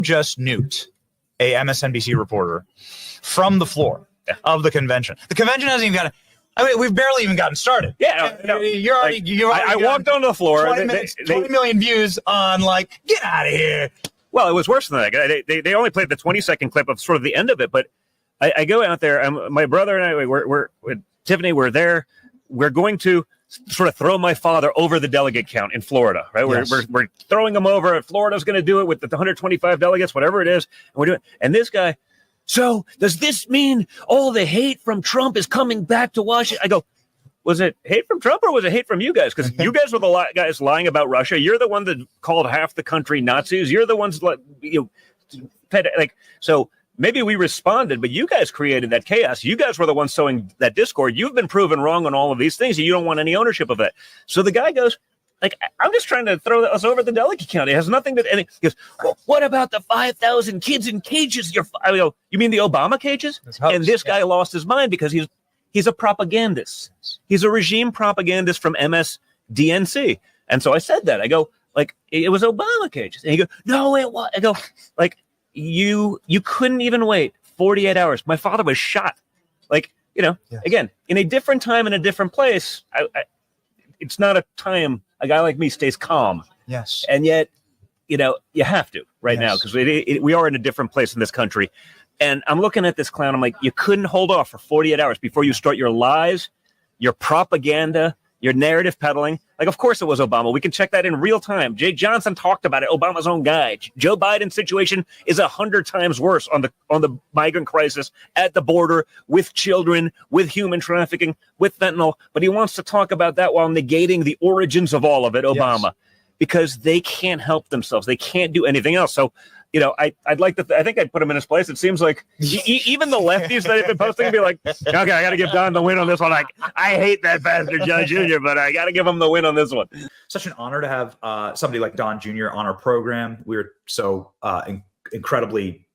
just nuked a MSNBC reporter from the floor of the convention. The convention hasn't even gotten. I mean, we've barely even gotten started. Yeah, no, you're already. I walked onto the floor. 20 million views on get out of here. Well, it was worse than that. They only played the 20-second clip of sort of the end of it, but I go out there. My brother and I, we're Tiffany. We're there. We're going to sort of throw my father over the delegate count in Florida, right? Yes. We're throwing him over. Florida's going to do it with the 125 delegates, whatever it is. And we're doing. And this guy. So does this mean all the hate from Trump is coming back to Washington? I go, was it hate from Trump or was it hate from you guys? Because you guys were the guys lying about Russia. You're the one that called half the country Nazis. You're the ones so maybe we responded, but you guys created that chaos. You guys were the ones sowing that discord. You've been proven wrong on all of these things. And you don't want any ownership of that. So the guy goes, I'm just trying to throw us over the delegate count. It has nothing to. And he goes, well, what about the 5,000 kids in cages? I go, you mean the Obama cages? And this guy lost his mind because he's a propagandist. He's a regime propagandist from MSDNC. And so I said that. I go, it was Obama cages. And he goes, no, it was. I go, you couldn't even wait 48 hours. My father was shot. Again, in a different time, in a different place. It's not a time a guy like me stays calm. Yes. And yet, you have to now because we are in a different place in this country. And I'm looking at this clown. I'm like, you couldn't hold off for 48 hours before you start your lies, your propaganda, your narrative peddling. Of course it was Obama. We can check that in real time. Jay Johnson talked about it. Obama's own guy. Joe Biden's situation is 100 times worse on the migrant crisis at the border with children, with human trafficking, with fentanyl. But he wants to talk about that while negating the origins of all of it, Obama, because they can't help themselves. They can't do anything else. So, I'd like to. I think I'd put him in his place. It seems like even the lefties that have been posting be like, okay, I got to give Don the win on this one. I hate that bastard John Jr., but I got to give him the win on this one. Such an honor to have somebody like Don Jr. on our program. We're so incredibly,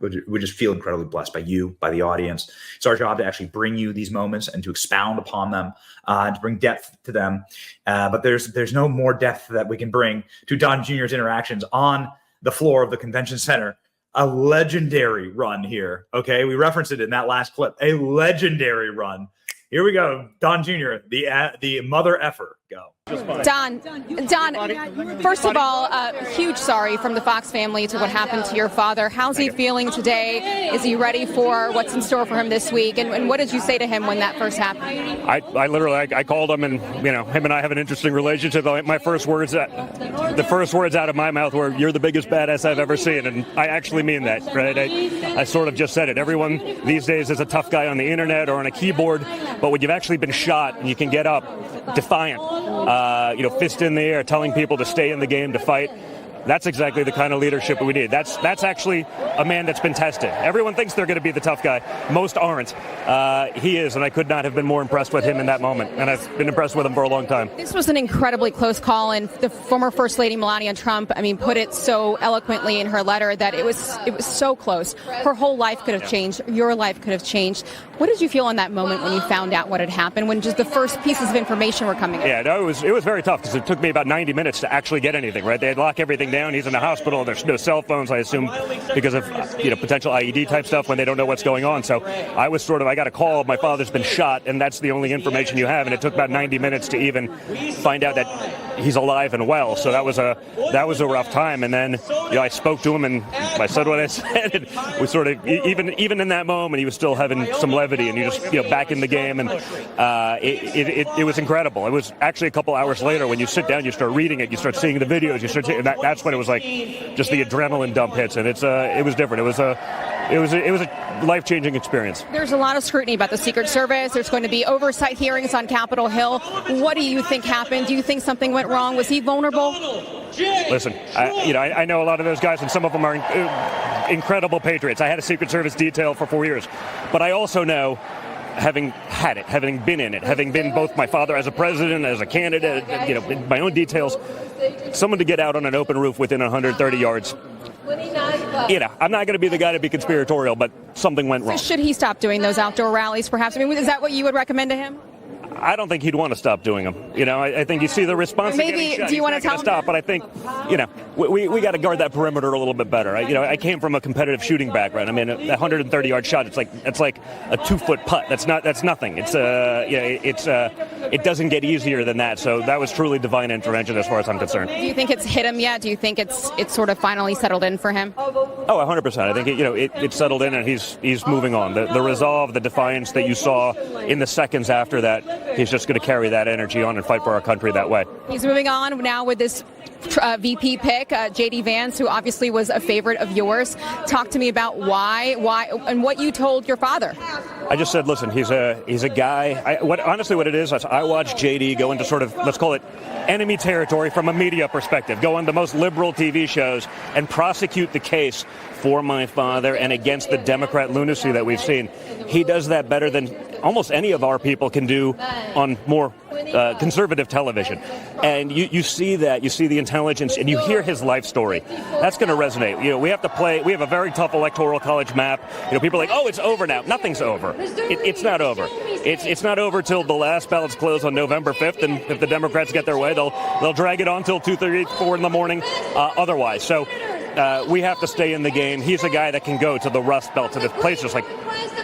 we just feel incredibly blessed by you, by the audience. It's our job to actually bring you these moments and to expound upon them, and to bring depth to them. But there's no more depth that we can bring to Don Jr.'s interactions on the floor of the convention center. A legendary run here. Okay. We referenced it in that last clip, a legendary run. Here we go. Don Jr., the mother effer. Go. Don, first of all, huge sorry from the Fox family to what happened to your father. How's he feeling today? Is he ready for what's in store for him this week? And what did you say to him when that first happened? I literally called him, and him and I have an interesting relationship. The first words out of my mouth were, "You're the biggest badass I've ever seen," and I actually mean that, right? I sort of just said it. Everyone these days is a tough guy on the internet or on a keyboard, but when you've actually been shot and you can get up defiant, fist in the air, telling people to stay in the game, to fight. That's exactly the kind of leadership we need. That's actually a man that's been tested. Everyone thinks they're going to be the tough guy. Most aren't. He is, and I could not have been more impressed with him in that moment. And I've been impressed with him for a long time. This was an incredibly close call, and the former First Lady Melania Trump, put it so eloquently in her letter that it was so close. Her whole life could have changed. Your life could have changed. What did you feel in that moment when you found out what had happened, when just the first pieces of information were coming in? Yeah, no, it was very tough because it took me about 90 minutes to actually get anything, right? They'd lock everything down. He's in the hospital. There's no cell phones, I assume, because of potential IED type stuff when they don't know what's going on. So I was I got a call. My father's been shot, and that's the only information you have. And it took about 90 minutes to even find out that he's alive and well. So that was a rough time. And then I spoke to him, and I said what I said. And we sort of even in that moment, he was still having some levity, and you just back in the game, and it was incredible. It was actually a couple hours later when you sit down, you start reading it, you start seeing the videos, that's when it was like just the adrenaline dump hits, and it was different. It was a life-changing experience. There's a lot of scrutiny about the Secret Service. There's going to be oversight hearings on Capitol Hill. What do you think happened? Do you think something went wrong? Was he vulnerable? Listen, I know a lot of those guys, and some of them are incredible patriots. I had a Secret Service detail for 4 years, but I also know, having had it, having been in it, having been both my father as a president, as a candidate, my own details, someone to get out on an open roof within 130 yards, I'm not going to be the guy to be conspiratorial, but something went wrong. So should he stop doing those outdoor rallies, perhaps? Is that what you would recommend to him? I don't think he'd want to stop doing them. You know, I think you see the response. Maybe, do you want to tell him? Stop? But I think, you know, we got to guard that perimeter a little bit better. I came from a competitive shooting background. I mean, a 130-yard shot, it's like a 2-foot putt. That's nothing. It doesn't get easier than that. So that was truly divine intervention as far as I'm concerned. Do you think it's hit him yet? Do you think it's sort of finally settled in for him? Oh, 100%. I think it settled in, and he's moving on. The resolve, the defiance that you saw in the seconds after that, he's just going to carry that energy on and fight for our country that way. He's moving on now with this VP pick, J.D. Vance, who obviously was a favorite of yours. Talk to me about why, and what you told your father. I just said, listen, he's a guy. Honestly, what it is I watched J.D. go into sort of, let's call it, enemy territory from a media perspective, go on the most liberal TV shows and prosecute the case for my father and against the Democrat lunacy that we've seen. He does that better than almost any of our people can do on more conservative television. And you see that, you see the intelligence, and you hear his life story. That's going to resonate. You know, we have a very tough electoral college map. You know, people are like, oh, it's over now. Nothing's over. It's not over. It's not over till the last ballots close on November 5th, and if the Democrats get their way, they'll drag it on till 2:30, 4 in the morning otherwise. So we have to stay in the game. He's a guy that can go to the Rust Belt, to the places like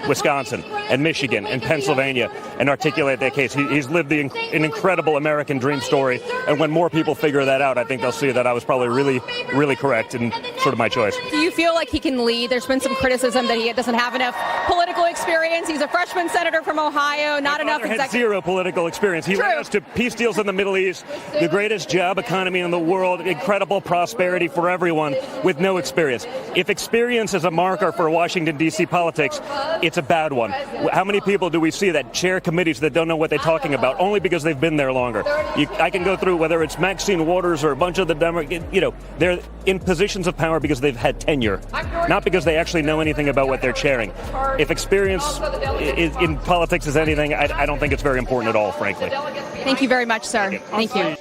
Wisconsin and Michigan and Pennsylvania and articulate that case. He's lived an incredible American dream story, and when more people figure that out, I think they'll see that I was probably really, really correct in sort of my choice. Do you feel like he can lead? There's been some criticism that he doesn't have enough political experience. He's a freshman senator from Ohio, not enough executive. Had zero political experience. He led us to peace deals in the Middle East, the greatest job economy in the world, incredible prosperity for everyone with no experience. If experience is a marker for Washington, D.C. politics, it's a bad one. How many people do we see that chair committees that don't know what they're talking about only because they've been there longer? I can go through whether it's Maxine Waters or a bunch of the Democrats, they're in positions of power because they've had tenure, not because they actually know anything about what they're chairing. If experience in politics is anything, I don't think it's very important at all, frankly. Thank you very much, sir. Thank you.